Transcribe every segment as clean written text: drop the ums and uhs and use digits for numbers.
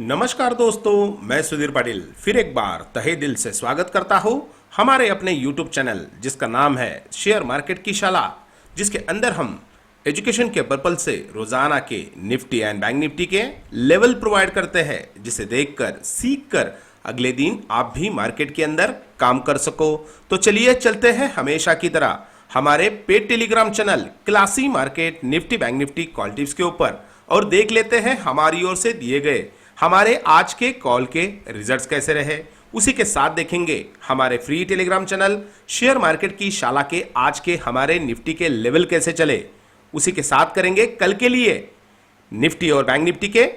नमस्कार दोस्तों, मैं सुधीर पाटिल फिर एक बार तहे दिल से स्वागत करता हूं हमारे अपने YouTube चैनल जिसका नाम है शेयर मार्केट की शाला, जिसके अंदर हम एजुकेशन के पर्पल से रोजाना के निफ्टी एंड बैंक निफ्टी के लेवल प्रोवाइड करते हैं, जिसे देखकर सीखकर अगले दिन आप भी मार्केट के अंदर काम कर सको। तो चलिए चलते हैं हमेशा की तरह हमारे paid Telegram channel Classy market Nifty bank Nifty call tips के ऊपर और देख लेते हैं हमारी ओर से दिए गए हमारे आज के कॉल के रिजल्ट्स कैसे रहे। उसी के साथ देखेंगे हमारे free Telegram channel share market की शाला के आज के हमारे निफ्टी के लेवल कैसे चले। उसी के साथ करेंगे कल के लिए निफ्टी और बैंक निफ्टी के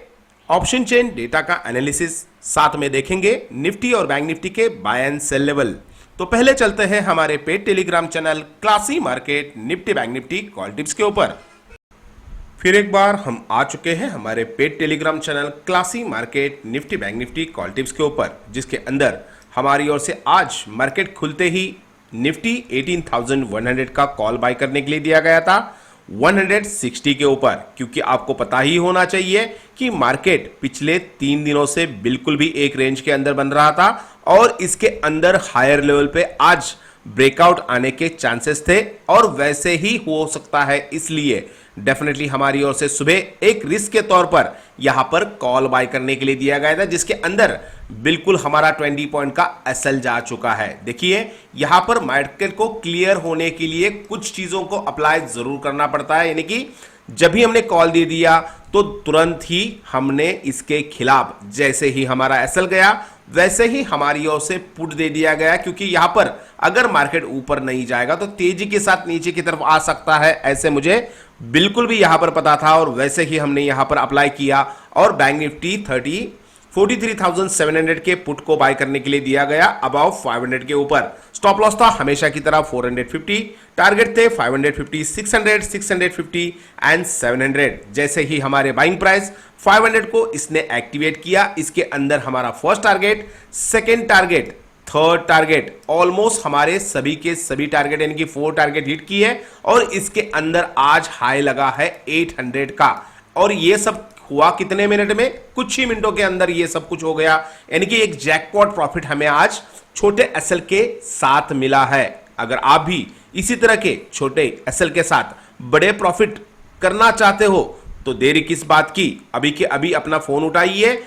ऑप्शन चेन डेटा का एनालिसिस, साथ में देखेंगे निफ्टी और बैंक निफ्टी के बाय एंड सेल लेवल। तो पहले चलते हैं हमारे paid Telegram channel Classy market Nifty bank Nifty call tips के ऊपर। फिर एक बार हम आ चुके हैं हमारे paid Telegram channel Classy market Nifty bank Nifty call tips के ऊपर, जिसके अंदर हमारी ओर से आज मार्केट खुलते ही निफ्टी 18,100 का कॉल बाय करने के लिए दिया गया था 160 के ऊपर, क्योंकि आपको पता ही होना चाहिए कि मार्केट पिछले 3 दिनों से बिल्कुल भी एक रेंज के अंदर बन रहा था और इसके अंदर हायर लेवल पे आज ब्रेकआउट आने के चांसेस थे और वैसे ही हो सकता है। इसलिए डेफिनेटली हमारी ओर से सुबह एक रिस्क के तौर पर यहां पर कॉल बाय करने के लिए दिया गया था, जिसके अंदर बिल्कुल हमारा 20 पॉइंट का एसएल जा चुका है। देखिए यहां पर मार्केट को क्लियर होने के लिए कुछ चीजों को अप्लाई जरूर करना पड़ता है, यानी कि जब भी हमने कॉल दे दिया तो तुरंत ही हमने इसके खिलाफ जैसे ही हमारा एसएल गया वैसे ही हमारी ओर से पुट दे दिया गया, क्योंकि यहां पर अगर मार्केट ऊपर नहीं जाएगा तो तेजी के साथ नीचे की तरफ आ सकता है, ऐसे मुझे बिल्कुल भी यहां पर पता था और वैसे ही हमने यहां पर अप्लाई किया और बैंक निफ्टी 43,700 के पुट को बाय करने के लिए दिया गया अबाउ 500 के ऊपर। स्टॉप लॉस था हमेशा की तरह 450, टारगेट थे 550, 600, 650 एंड 700। जैसे ही हमारे बाइंग प्राइस 500 को इसने एक्टिवेट किया, इसके अंदर हमारा first target, second target, third target, almost हमारे सभी के सभी टारगेट यानी कि 4 टारगेट हिट किए और इसके अंदर आज हाई लगा है 800 का। और ये सब हुआ कितने मिनट में? कुछ ही मिनटों के अंदर ये सब कुछ हो गया, यानी कि एक जैकपॉट प्रॉफिट हमें आज छोटे एसएल के साथ मिला है। अगर आप भी इसी तरह के छोटे एसएल के साथ बड़े प्रॉफिट करना चाहते हो तो देरी किस बात की, अभी के अभी अपना फोन उठाइए,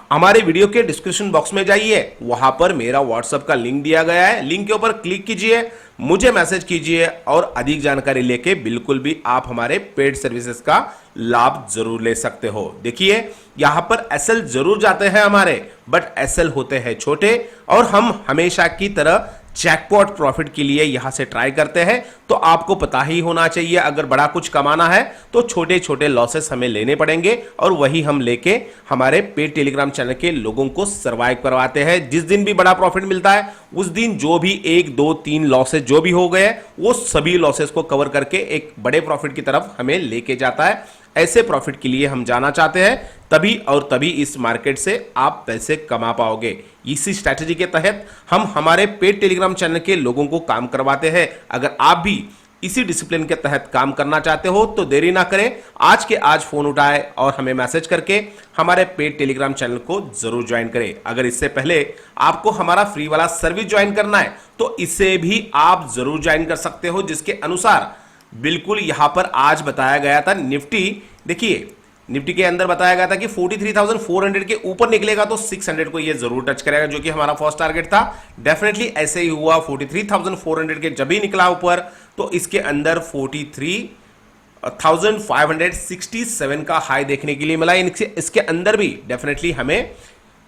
हमारे वीडियो के डिस्क्रिप्शन बॉक्स में जाइए, वहां पर मेरा व्हाट्सएप का लिंक दिया गया है, लिंक के ऊपर क्लिक कीजिए, मुझे मैसेज कीजिए और अधिक जानकारी लेके बिल्कुल भी आप हमारे पेड सर्विसेज का लाभ जरूर ले सकते हो। देखिए यहां पर एसएल जरूर जाते हैं हमारे, बट एसएल होते हैं छोटे और हम हमेशा की तरह जैकपॉट प्रॉफिट के लिए यहां से ट्राई करते हैं। तो आपको पता ही होना चाहिए अगर बड़ा कुछ कमाना है तो छोटे छोटे लॉसेस हमें लेने पड़ेंगे और वही हम लेके हमारे पेड टेलीग्राम चैनल के लोगों को सर्वाइव करवाते हैं। जिस दिन भी बड़ा प्रॉफिट मिलता है उस दिन जो भी 1, 2, 3 लॉसेस जो भी हो गए वो सभी लॉसेस को कवर करके एक बड़े प्रॉफिट की तरफ हमें लेके जाता है। ऐसे प्रॉफिट के लिए हम जाना चाहते हैं, तभी और तभी इस मार्केट से आप पैसे कमा पाओगे। इसी स्ट्रैटेजी के तहत हम हमारे पेड टेलीग्राम चैनल के लोगों को काम करवाते हैं। अगर आप भी इसी डिसिप्लिन के तहत काम करना चाहते हो तो देरी ना करें, आज के आज फोन उठाएं और हमें मैसेज करके हमारे पेड टेलीग्राम चैनल को जरूर ज्वाइन करें। अगर इससे पहले आपको हमारा फ्री वाला सर्विस ज्वाइन करना है तो इसे भी आप जरूर ज्वाइन कर सकते हो, जिसके अनुसार बिल्कुल यहां पर आज बताया गया था निफ्टी, देखिए निफ्टी के अंदर बताया गया था कि 43,400 के ऊपर निकलेगा तो 600 को ये जरूर टच करेगा, जो कि हमारा फर्स्ट टारगेट था। डेफिनेटली ऐसे ही हुआ, 43,400 के जब ही निकला ऊपर तो इसके अंदर 43,567 का हाई देखने के लिए मिला। इसके अंदर भी डेफिनेटली हमें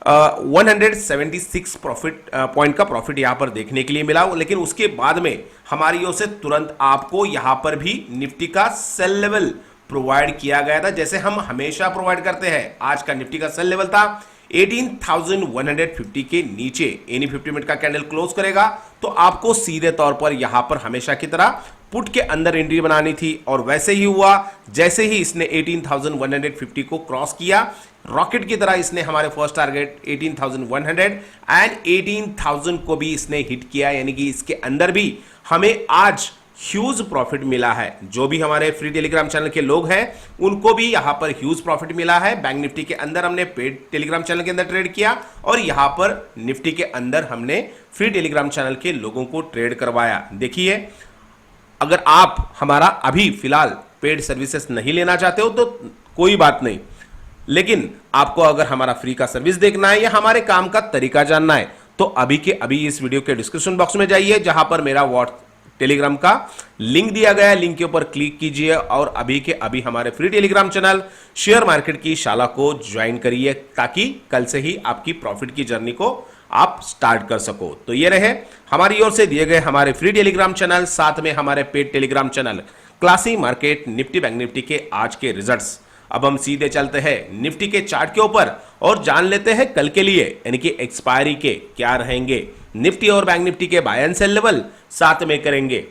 176 प्रॉफिट पॉइंट का प्रॉफिट यहां पर देखने के लिए मिला, लेकिन उसके बाद में हमारी ओर से तुरंत आपको यहां पर भी निफ्टी का सेल लेवल प्रोवाइड किया गया था, जैसे हम हमेशा प्रोवाइड करते हैं। आज का निफ्टी का सेल लेवल था 18,150 के नीचे, एनी 50 मिनट का कैंडल क्लोज करेगा तो आपको सीधे तौर पर यहां पर हमेशा की तरह पुट के अंदर एंट्री बनानी थी और वैसे ही हुआ। जैसे ही इसने 18,150 को क्रॉस किया, रॉकेट की तरह इसने हमारे फर्स्ट टारगेट 18,100 एंड 18,000 को भी इसने हिट किया, यानी कि इसके अंदर भी हमें आज ह्यूज प्रॉफिट मिला है। जो भी हमारे फ्री टेलीग्राम चैनल के लोग हैं उनको भी यहां पर ह्यूज प्रॉफिट मिला है। बैंक निफ्टी के अंदर हमने पेड टेलीग्राम चैनल के अंदर ट्रेड किया और यहां पर निफ्टी के अंदर हमने फ्री टेलीग्राम चैनल के लोगों को ट्रेड करवाया। देखिए, अगर आप हमारा अभी फिलहाल पेड सर्विसेज नहीं लेना चाहते हो तो कोई बात नहीं, लेकिन आपको अगर हमारा फ्री का सर्विस देखना है या हमारे काम का तरीका जानना है तो अभी के अभी इस वीडियो के डिस्क्रिप्शन बॉक्स में जाइए, जहां पर मेरा टेलीग्राम का लिंक दिया गया है। लिंक के ऊपर क्लिक कीजिए और अभी के अभी हमारे free Telegram channel share market की शाला को ज्वाइन करिए, ताकि कल से ही आपकी प्रॉफिट की जर्नी को आप स्टार्ट कर सको। तो ये रहे हमारी ओर से दिए गए हमारे फ्री टेलीग्राम चैनल, साथ में हमारे paid Telegram channel Classy market, Nifty, bank Nifty के आज के रिजल्ट्स। अब हम सीधे चलते हैं निफ्टी के चार्ट के ऊपर और जान लेते हैं कल के लिए यानी कि एक्सपायरी के क्या रहेंगे निफ्टी और बैंक निफ्टी के बाय एंड सेल लेवल, साथ में करेंगे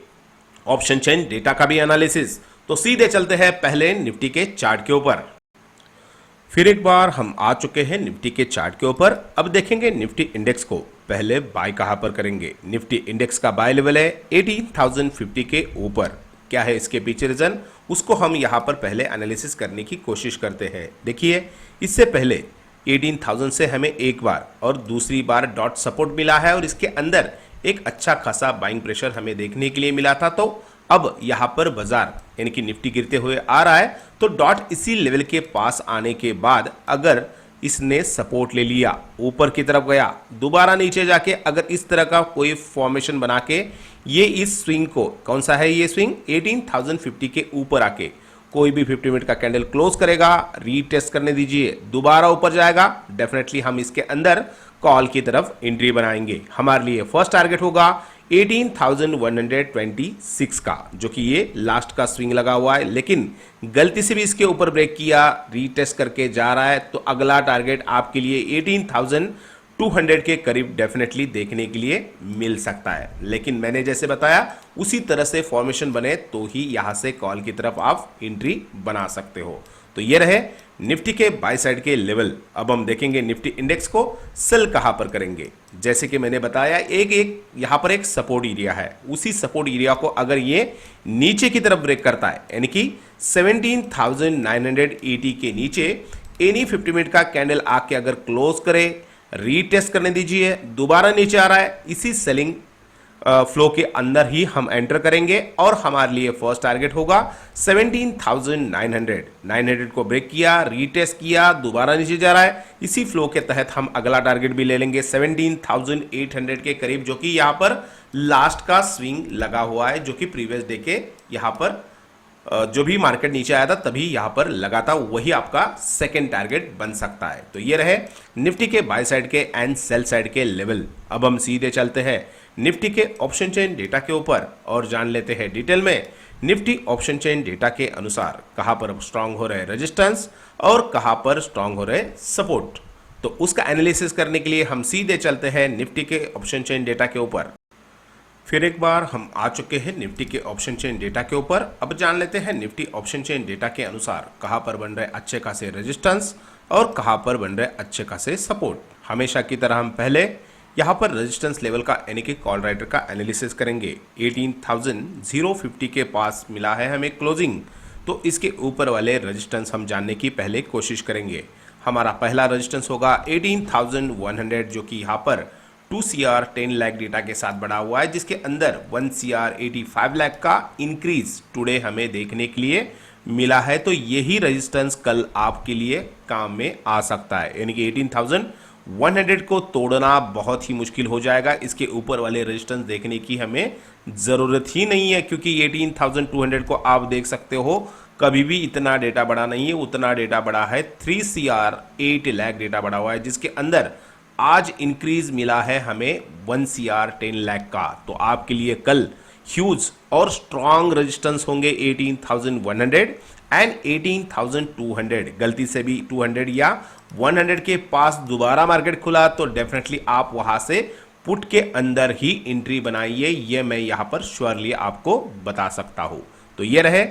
ऑप्शन चेन डेटा का भी एनालिसिस। तो सीधे चलते हैं पहले निफ्टी के चार्ट के ऊपर। फिर एक बार हम आ चुके हैं निफ्टी के चार्ट के ऊपर। अब देखेंगे निफ्टी इंडेक्स को पहले बाय कहां पर करेंगे। निफ्टी इंडेक्स का बाय लेवल है 18,050 के ऊपर। क्या है इसके पीछे रीजन, उसको हम यहां पर पहले एनालिसिस करने की कोशिश करते हैं। देखिए, इससे पहले 18,000 से हमें एक बार और दूसरी बार डॉट सपोर्ट मिला है और इसके अंदर एक अच्छा खासा बाइंग प्रेशर हमें देखने के लिए मिला था। तो अब यहां पर बाजार यानी कि निफ्टी गिरते हुए आ रहा है, तो डॉट इसी लेवल के पास आने के बाद अगर इसने सपोर्ट ले लिया, ऊपर की तरफ गया, दोबारा नीचे जाके अगर इस तरह का कोई फॉर्मेशन बना के ये इस स्विंग को, कौन सा है ये स्विंग, 18,050 के ऊपर आके कोई भी 50 मिनट का कैंडल क्लोज करेगा, रीटेस्ट करने दीजिए, दोबारा ऊपर जाएगा, डेफिनेटली हम इसके अंदर कॉल की तरफ एंट्री बनाएंगे। हमारे लिए फर्स्ट टारगेट होगा 18,126 का, जो कि ये लास्ट का स्विंग लगा हुआ है, लेकिन गलती से भी इसके ऊपर ब्रेक किया, रीटेस्ट करके जा रहा है, तो अगला टारगेट आपके लिए 18,200 के करीब डेफिनेटली देखने के लिए मिल सकता है। लेकिन मैंने जैसे बताया उसी तरह से फॉर्मेशन बने तो ही यहां से कॉल की तरफ आप एंट्री बना सकते हो। तो ये रहे निफ्टी के बाय साइड के लेवल। अब हम देखेंगे निफ्टी इंडेक्स को सेल कहां पर करेंगे। जैसे कि मैंने बताया एक यहां पर एक सपोर्ट एरिया है, उसी सपोर्ट एरिया को अगर ये नीचे की तरफ ब्रेक करता है यानी कि 17,980 के नीचे एनी 50 मिनट का कैंडल आके अगर क्लोज करे, रीटेस्ट करने दीजिए, दोबारा नीचे आ रहा है, इसी सेलिंग फ्लो के अंदर ही हम एंटर करेंगे और हमारे लिए फर्स्ट टारगेट होगा 17,900। 900 को ब्रेक किया, रीटेस्ट किया, दोबारा नीचे जा रहा है, इसी फ्लो के तहत हम अगला टारगेट भी ले लेंगे 17,800 के करीब, जो कि यहां पर लास्ट का स्विंग लगा हुआ है, जो कि प्रीवियस डे के यहां पर जो भी मार्केट नीचे आया था तभी यहां पर लगा था, वही आपका सेकेंड टारगेट बन सकता है। तो ये रहे निफ्टी के बाय साइड के एंड सेल साइड के लेवल। अब हम सीधे चलते हैं निफ्टी के ऑप्शन चेन डेटा के ऊपर और जान लेते हैं डिटेल में निफ्टी ऑप्शन चेन डेटा के अनुसार कहां पर स्ट्रांग हो रहे रेजिस्टेंस और कहां पर स्ट्रांग हो रहे सपोर्ट। तो उसका एनालिसिस करने के लिए हम सीधे चलते हैं निफ्टी के ऑप्शन चेन डेटा के ऊपर। फिर एक बार हम आ चुके हैं निफ्टी के ऑप्शन चेन डेटा के ऊपर। अब जान लेते हैं निफ्टी ऑप्शन चेन डेटा के अनुसार कहां पर बन रहे अच्छे खासे रेजिस्टेंस और कहां पर बन रहे अच्छे खासे सपोर्ट। हमेशा की तरह हम पहले यहां पर रेजिस्टेंस लेवल का यानी कि कॉल राइटर का एनालिसिस करेंगे। 18,050 के पास मिला है हमें क्लोजिंग, तो इसके ऊपर वाले रेजिस्टेंस हम जानने की पहले कोशिश करेंगे। हमारा पहला रेजिस्टेंस होगा 18,100, जो कि यहाँ पर 2 CR 10 लाख डेटा के साथ बढ़ा हुआ है, जिसके अंदर 1 CR 85 लाख का इंक्रीज टुडे हमें देखने के लिए मिला है। तो यही रेजिस्टेंस कल आपके लिए काम में आ सकता है, यानी कि 18,100 को तोड़ना बहुत ही मुश्किल हो जाएगा। इसके ऊपर वाले रेजिस्टेंस देखने की हमें ज़रूरत ही नहीं है, क्योंकि 18,200 को आप देख सकते हो कभी भी इतना डेटा बढ़ा नहीं है। उतना डेटा बढ़ा है 3 CR 8 लाख डेटा बढ़ा हुआ है, जिसके अंदर आज इंक्रीज मिला है हमें 1 CR 10 लाख का। तो आपके लिए कल ह्यूज और स्ट्रॉन्ग रेजिस्टेंस होंगे 18,100 एंड 18,200। गलती से भी 200 या 100 के पास दोबारा मार्केट खुला तो डेफिनेटली आप वहां से पुट के अंदर ही एंट्री बनाइए, ये मैं यहां पर श्योरली आपको बता सकता हूं। तो ये रहे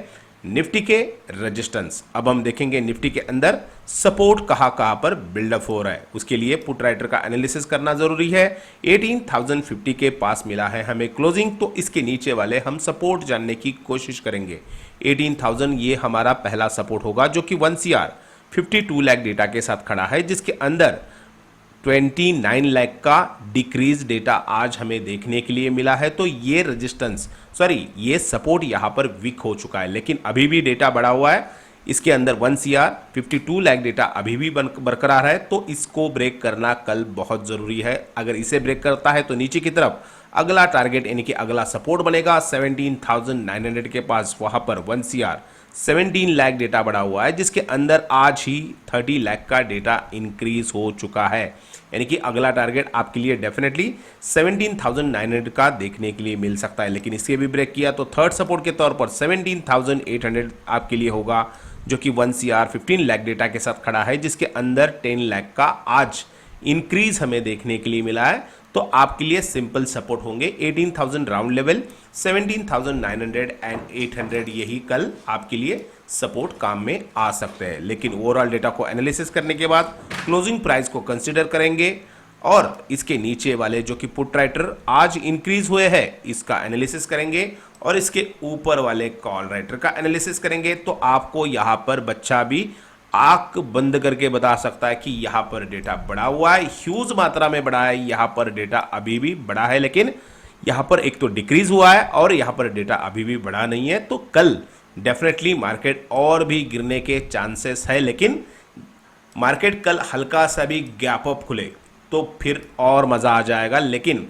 निफ्टी के रेजिस्टेंस। अब हम देखेंगे निफ्टी के अंदर सपोर्ट कहां पर बिल्डअप हो रहा है, उसके लिए पुट राइटर का एनालिसिस करना जरूरी है। 18,050 के पास मिला है हमें क्लोजिंग, तो इसके नीचे वाले हम सपोर्ट जानने की कोशिश करेंगे। 18,000 ये हमारा पहला सपोर्ट होगा, जो कि 1 CR 52 लाख डेटा के साथ खड़ा है, जिसके अंदर 29 लाख का डिक्रीज डेटा आज हमें देखने के लिए मिला है। तो ये रेजिस्टेंस ये सपोर्ट यहां पर वीक हो चुका है, लेकिन अभी भी डेटा बढ़ा हुआ है। इसके अंदर 1 CR 52 लाख डेटा अभी भी बरकरार है, तो इसको ब्रेक करना कल बहुत जरूरी है। अगर इसे ब्रेक करता है तो नीचे की तरफ अगला टारगेट यानी कि अगला सपोर्ट बनेगा 17,900 के पास। वहां पर 1 CR 17 लाख डेटा बढ़ा हुआ है, जिसके अंदर आज ही 30 लाख का डेटा इंक्रीज हो चुका है, यानी कि अगला टारगेट आपके लिए डेफिनेटली 17,900 का देखने के लिए मिल सकता है। लेकिन इसके भी ब्रेक किया तो थर्ड सपोर्ट के तौर पर 17,800 आपके लिए होगा, जो कि 1 CR 15 लाख डेटा के साथ खड़ा है, जिसके अंदर 10 लाख का आज इंक्रीज हमें देखने के लिए मिला है। तो आपके लिए सिंपल सपोर्ट होंगे 18,000 राउंड लेवल, 17,900 एंड 800, यही कल आपके लिए सपोर्ट काम में आ सकते हैं। लेकिन ओवरऑल डेटा को एनालिसिस करने के बाद क्लोजिंग प्राइस को कंसीडर करेंगे और इसके नीचे वाले जो कि पुट राइटर आज इंक्रीज हुए हैं इसका एनालिसिस करेंगे और इसके ऊपर वाले कॉल राइटर का एनालिसिस करेंगे। तो आपको यहां पर बच्चा भी आंख बंद करके बता सकता है कि यहां पर डेटा बढ़ा हुआ है, ह्यूज मात्रा में बढ़ा है, यहां पर डेटा अभी भी बढ़ा है, लेकिन यहां पर एक तो डिक्रीज हुआ है और यहां पर डेटा अभी भी बढ़ा नहीं है। तो कल डेफिनेटली मार्केट और भी गिरने के चांसेस है, लेकिन मार्केट कल हल्का सा भी गैप अप खुले तो फिर और मजा आ जाएगा। लेकिन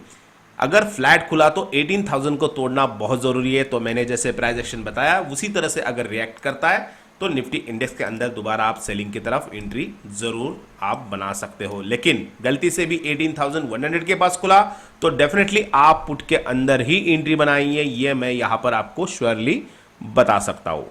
अगर फ्लैट खुला तो 18,000 को तोड़ना बहुत जरूरी है। तो मैंने जैसे प्राइस एक्शन बताया उसी तरह से अगर रिएक्ट करता है तो निफ्टी इंडेक्स के अंदर दोबारा आप सेलिंग की तरफ एंट्री जरूर आप बना सकते हो। लेकिन गलती से भी 18,100 के पास खुला तो डेफिनेटली आप पुट के अंदर ही एंट्री बनाइए, ये मैं यहां पर आपको श्योरली बता सकता हूं।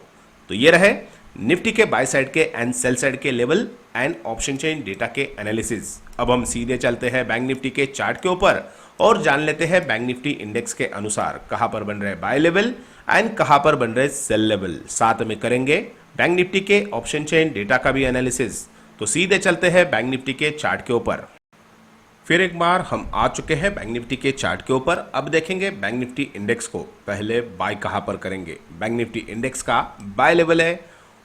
तो ये रहे निफ्टी के बाय साइड के एंड सेल साइड के level and option chain data के एनालिसिस। अब हम सीधे चलते हैं बैंक निफ्टी के चार्ट के ऊपर और जान लेते हैं बैंक निफ्टी इंडेक्स के अनुसार कहां पर बन रहे बाय लेवल एंड कहां पर बन रहे सेल लेवल। साथ में करेंगे बैंक निफ्टी के ऑप्शन चेन डेटा का भी एनालिसिस। तो सीधे चलते हैं बैंक निफ्टी के चार्ट के ऊपर। फिर एक बार हम आ चुके हैं बैंक निफ्टी के चार्ट के ऊपर। अब देखेंगे बैंक निफ्टी इंडेक्स को पहले बाय कहां पर करेंगे। बैंक निफ्टी इंडेक्स का बाय लेवल है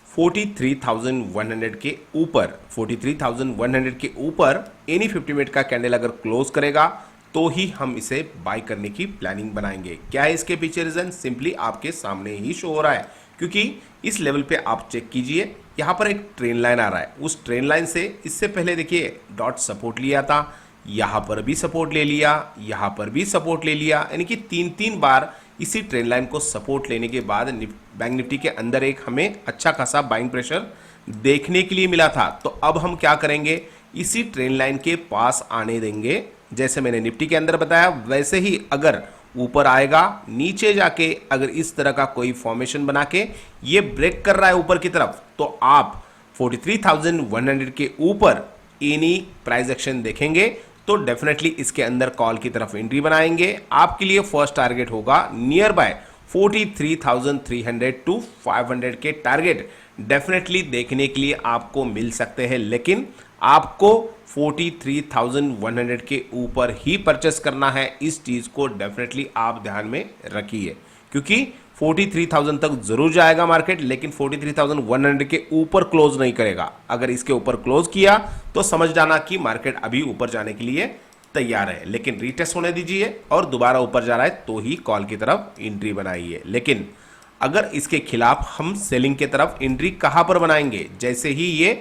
43,100 के ऊपर। 43,100 के ऊपर एनी 50 मिनट का कैंडल अगर क्लोज करेगा तो ही हम इसे बाय करने की प्लानिंग बनाएंगे। क्या है इसके पीछे रीजन, सिंपली आपके सामने ही शो हो रहा है, क्योंकि इस लेवल पे आप चेक कीजिए यहाँ पर एक ट्रेन लाइन आ रहा है। उस ट्रेन लाइन से इससे पहले देखिए डॉट सपोर्ट लिया था, यहाँ पर भी सपोर्ट ले लिया, यहाँ पर भी सपोर्ट ले लिया, यानी कि 3 बार इसी ट्रेन लाइन को सपोर्ट लेने के बाद बैंक निफ्टी के अंदर एक हमें अच्छा खासा बाइंग प्रेशर देखने के लिए मिला था। तो अब हम क्या करेंगे, इसी ट्रेन लाइन के पास आने देंगे। जैसे मैंने निफ्टी के अंदर बताया वैसे ही अगर ऊपर आएगा, नीचे जाके अगर इस तरह का कोई फॉर्मेशन बना के ये ब्रेक कर रहा है ऊपर की तरफ, तो आप 43,100 के ऊपर एनी प्राइस एक्शन देखेंगे तो डेफिनेटली इसके अंदर कॉल की तरफ एंट्री बनाएंगे। आपके लिए फर्स्ट टारगेट होगा नियर बाय 43,300 टू 500 के टारगेट डेफिनेटली देखने के लिए आपको मिल सकते हैं, लेकिन आपको 43,100 के ऊपर ही परचेस करना है। इस चीज को डेफिनेटली आप ध्यान में रखिए, क्योंकि 43,000 तक जरूर जाएगा मार्केट, लेकिन 43,100 के ऊपर क्लोज नहीं करेगा। अगर इसके ऊपर क्लोज किया तो समझ जाना कि मार्केट अभी ऊपर जाने के लिए तैयार है, लेकिन रीटेस्ट होने दीजिए और दोबारा ऊपर जा रहा है तो ही कॉल की तरफ एंट्री बनाइए। लेकिन अगर इसके खिलाफ हम सेलिंग की तरफ एंट्री कहां पर बनाएंगे, जैसे ही ये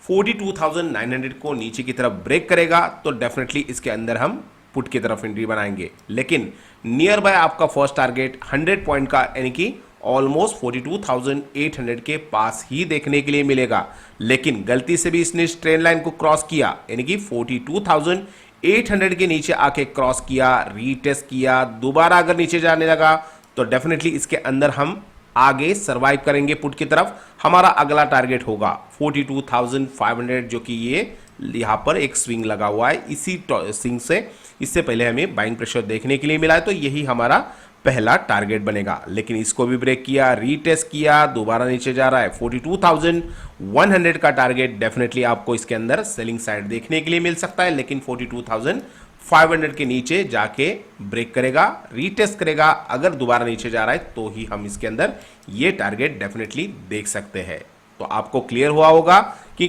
42,900 को नीचे की तरफ ब्रेक करेगा तो डेफिनेटली इसके अंदर हम पुट की तरफ एंट्री बनाएंगे। लेकिन नियर बाय आपका फर्स्ट टारगेट 100 पॉइंट का यानी कि ऑलमोस्ट 42,800 के पास ही देखने के लिए मिलेगा। लेकिन गलती से भी इसने इस ट्रेंड लाइन को क्रॉस किया, यानी कि 42,800 के नीचे आके क्रॉस किया, रीटेस्ट किया, दोबारा अगर नीचे जाने लगा तो डेफिनेटली इसके अंदर हम आगे सरवाइव करेंगे पुट की तरफ। हमारा अगला टारगेट होगा 42,500, जो कि ये यहां पर एक स्विंग लगा हुआ है। इसी स्विंग से इससे पहले हमें बाइंग प्रेशर देखने के लिए मिला है, तो यही हमारा पहला टारगेट बनेगा। लेकिन इसको भी ब्रेक किया, रीटेस्ट किया, दोबारा नीचे जा रहा है। 42,100 का टारगेट डेफिनेटली आपको इसके अंदर सेलिंग साइड देखने के लिए मिल सकता है, लेकिन 42,500 के नीचे जाके ब्रेक करेगा, रीटेस्ट करेगा। अगर दोबारा नीचे जा रहा है तो ही हम इसके अंदर ये टारगेट डेफिनेटली देख सकते हैं। तो आपको क्लियर हुआ होगा कि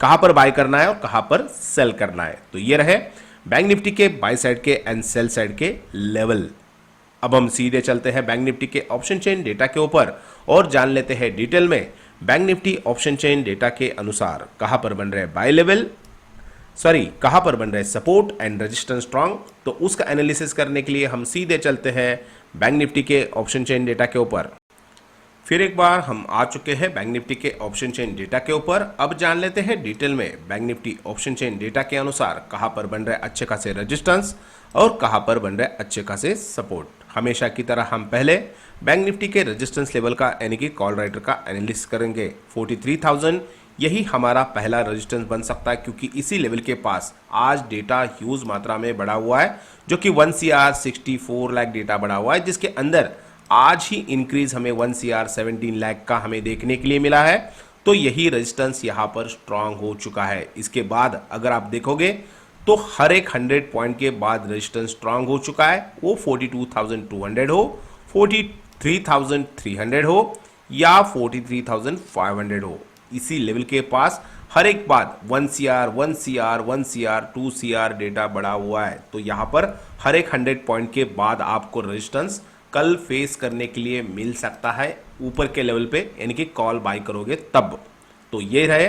कहां पर बाय करना है और कहां पर सेल करना है। तो ये रहे बैंक निफ्टी के बाय साइड के एंड सेल साइड के लेवल। अब हम सीधे चलते हैं बैंक निफ्टी के ऑप्शन चेन डेटा के ऊपर और जान लेते हैं डिटेल में bank Nifty option chain data के अनुसार कहां पर बन रहे बाय लेवल, कहां पर बन रहे सपोर्ट एंड रेजिस्टेंस स्ट्रांग। तो उसका एनालिसिस करने के लिए हम सीधे चलते हैं बैंक निफ्टी के ऑप्शन चेन डेटा के ऊपर। फिर एक बार हम आ चुके हैं बैंक निफ्टी के ऑप्शन चेन डेटा के ऊपर। अब जान लेते हैं डिटेल में bank Nifty option chain data के अनुसार कहां पर बन रहे अच्छे खासे रेजिस्टेंस और कहां पर बन रहे अच्छे खासे सपोर्ट। हमेशा की तरह हम पहले बैंक निफ्टी के रेजिस्टेंस लेवल का यानी कि कॉल राइटर का एनालिसिस करेंगे। 43,000 यही हमारा पहला रेजिस्टेंस बन सकता है, क्योंकि इसी लेवल के पास आज डेटा ह्यूज मात्रा में बढ़ा हुआ है, जो कि 1 CR 64 लाख डेटा बढ़ा हुआ है, जिसके अंदर आज ही इंक्रीज हमें 1 CR 17 लाख का हमें देखने के लिए मिला है। तो यही रेजिस्टेंस यहां पर स्ट्रांग हो चुका है। इसके बाद अगर आप देखोगे तो हर एक 100 पॉइंट के बाद रेजिस्टेंस स्ट्रांग हो चुका है, वो 42,200 हो, 43,300 हो या 43,500 हो। इसी लेवल के पास हर एक बात 1 CR 1 CR 1 CR 2 CR data बढ़ा हुआ है। तो यहां पर हर एक 100 पॉइंट के बाद आपको रेजिस्टेंस कल फेस करने के लिए मिल सकता है ऊपर के लेवल पे, यानी कि कॉल बाय करोगे तब। तो ये रहे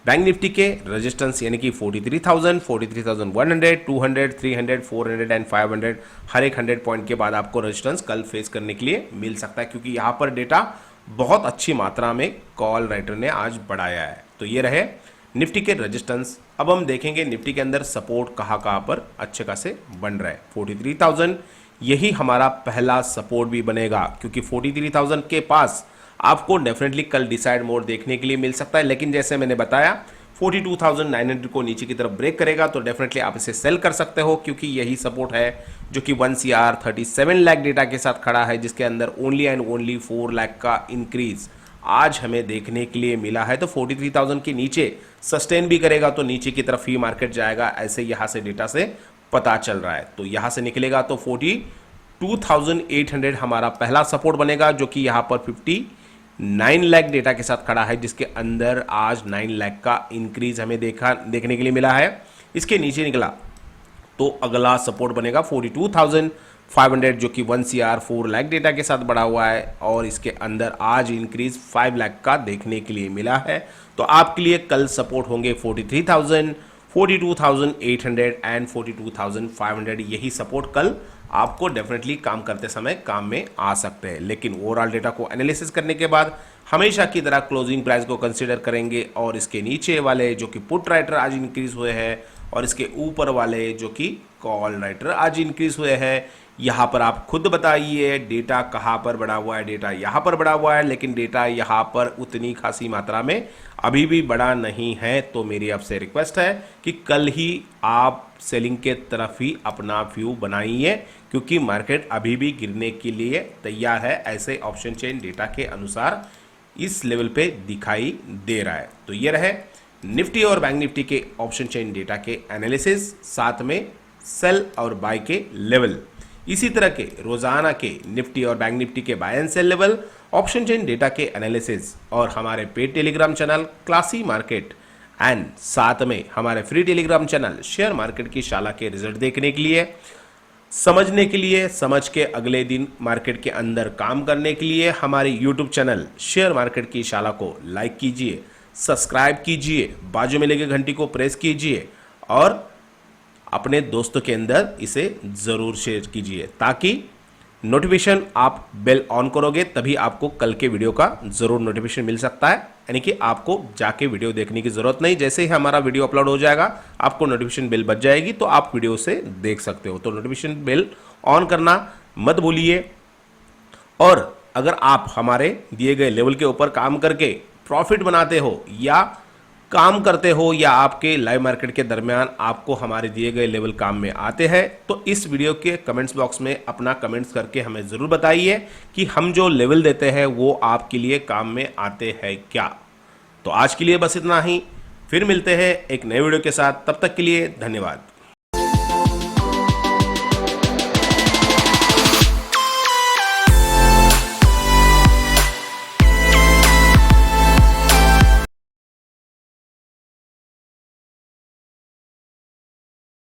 बैंक निफ्टी के रेजिस्टेंस, यानी कि 43,000, 43,100, 200, 300, 400 एंड 500। हर एक 100 पॉइंट के बाद आपको रेजिस्टेंस कल फेस करने के लिए मिल सकता है, क्योंकि यहां पर डेटा बहुत अच्छी मात्रा में कॉल राइटर ने आज बढ़ाया है। तो ये रहे निफ्टी के रेजिस्टेंस। अब हम देखेंगे निफ्टी के अंदर सपोर्ट कहां पर अच्छे खासे बन रहा है। 43,000 यही हमारा पहला सपोर्ट भी बनेगा, क्योंकि 43,000 के पास आपको डेफिनेटली कल डिसाइड मोड देखने के लिए मिल सकता है। लेकिन जैसे मैंने बताया 42,900 को नीचे की तरफ ब्रेक करेगा तो डेफिनेटली आप इसे सेल कर सकते हो, क्योंकि यही सपोर्ट है जो कि 1 CR 37 लाख डेटा के साथ खड़ा है, जिसके अंदर ओनली एंड ओनली 4 लाख का इंक्रीज आज हमें देखने के लिए मिला है। तो 43,000 के नीचे सस्टेन भी करेगा तो नीचे की तरफ ही मार्केट जाएगा, ऐसे यहां से डेटा से पता चल रहा है। तो यहां से निकलेगा तो 42,800 हमारा पहला सपोर्ट बनेगा, जो कि यहां पर 59 लाख डेटा के साथ खड़ा है, जिसके अंदर आज 9 लाख का इंक्रीज हमें देखने के लिए मिला है। इसके नीचे निकला तो अगला सपोर्ट बनेगा 42,500, जो कि 1 CR 4 लाख डेटा के साथ बढ़ा हुआ है, और इसके अंदर आज इंक्रीज 5 लाख का देखने के लिए मिला है। तो आपके लिए कल सपोर्ट होंगे 43,000, 42,800 एंड 42,500। यही सपोर्ट कल आपको डेफिनेटली काम करते समय काम में आ सकते हैं। लेकिन ओवरऑल डेटा को एनालिसिस करने के बाद हमेशा की तरह क्लोजिंग प्राइस को कंसीडर करेंगे, और इसके नीचे वाले जो कि पुट राइटर आज इंक्रीज हुए हैं और इसके ऊपर वाले जो कि कॉल राइटर आज इंक्रीज हुए हैं। यहाँ पर आप खुद बताइए डेटा कहाँ पर बढ़ा हुआ है। डेटा यहाँ पर बढ़ा हुआ है, लेकिन डेटा यहाँ पर उतनी खासी मात्रा में अभी भी बढ़ा नहीं है। तो मेरी आपसे रिक्वेस्ट है कि कल ही आप सेलिंग के तरफ ही अपना व्यू बनाइए, क्योंकि मार्केट अभी भी गिरने के लिए तैयार है, ऐसे ऑप्शन चेन डेटा के अनुसार इस लेवल पे दिखाई दे रहा है। तो ये रहे निफ्टी और बैंक निफ्टी के ऑप्शन चेन डेटा के एनालिसिस, साथ में सेल और बाय के लेवल। इसी तरह के रोजाना के निफ्टी और बैंक निफ्टी के buy and sell level, option chain data के एनालिसिस और हमारे paid Telegram channel Classy Market and साथ में हमारे free Telegram channel share market की शाला के रिजल्ट देखने के लिए, समझने के लिए, समझ के अगले दिन मार्केट के अंदर काम करने के लिए हमारे यूट्यूब चैनल शेयर मार्केट की शाला को लाइक कीजिए, सब्सक्राइब कीजिए, बाजू में लगे घंटी को प्रेस कीजिए और अपने दोस्तों के अंदर इसे ज़रूर शेयर कीजिए, ताकि नोटिफिकेशन आप बेल ऑन करोगे तभी आपको कल के वीडियो का ज़रूर नोटिफिकेशन मिल सकता है। यानी कि आपको जाके वीडियो देखने की ज़रूरत नहीं, जैसे ही हमारा वीडियो अपलोड हो जाएगा आपको नोटिफिकेशन बेल बज जाएगी तो आप वीडियो से देख सकते हो। तो नोटिफिकेशन बेल ऑन करना मत भूलिए। और अगर आप हमारे दिए गए लेवल के ऊपर काम करके प्रॉफिट बनाते हो या काम करते हो या आपके लाइव मार्केट के दरमियान आपको हमारे दिए गए लेवल काम में आते हैं, तो इस वीडियो के कमेंट्स बॉक्स में अपना कमेंट्स करके हमें ज़रूर बताइए कि हम जो लेवल देते हैं वो आपके लिए काम में आते हैं क्या। तो आज के लिए बस इतना ही, फिर मिलते हैं एक नए वीडियो के साथ, तब तक के लिए धन्यवाद।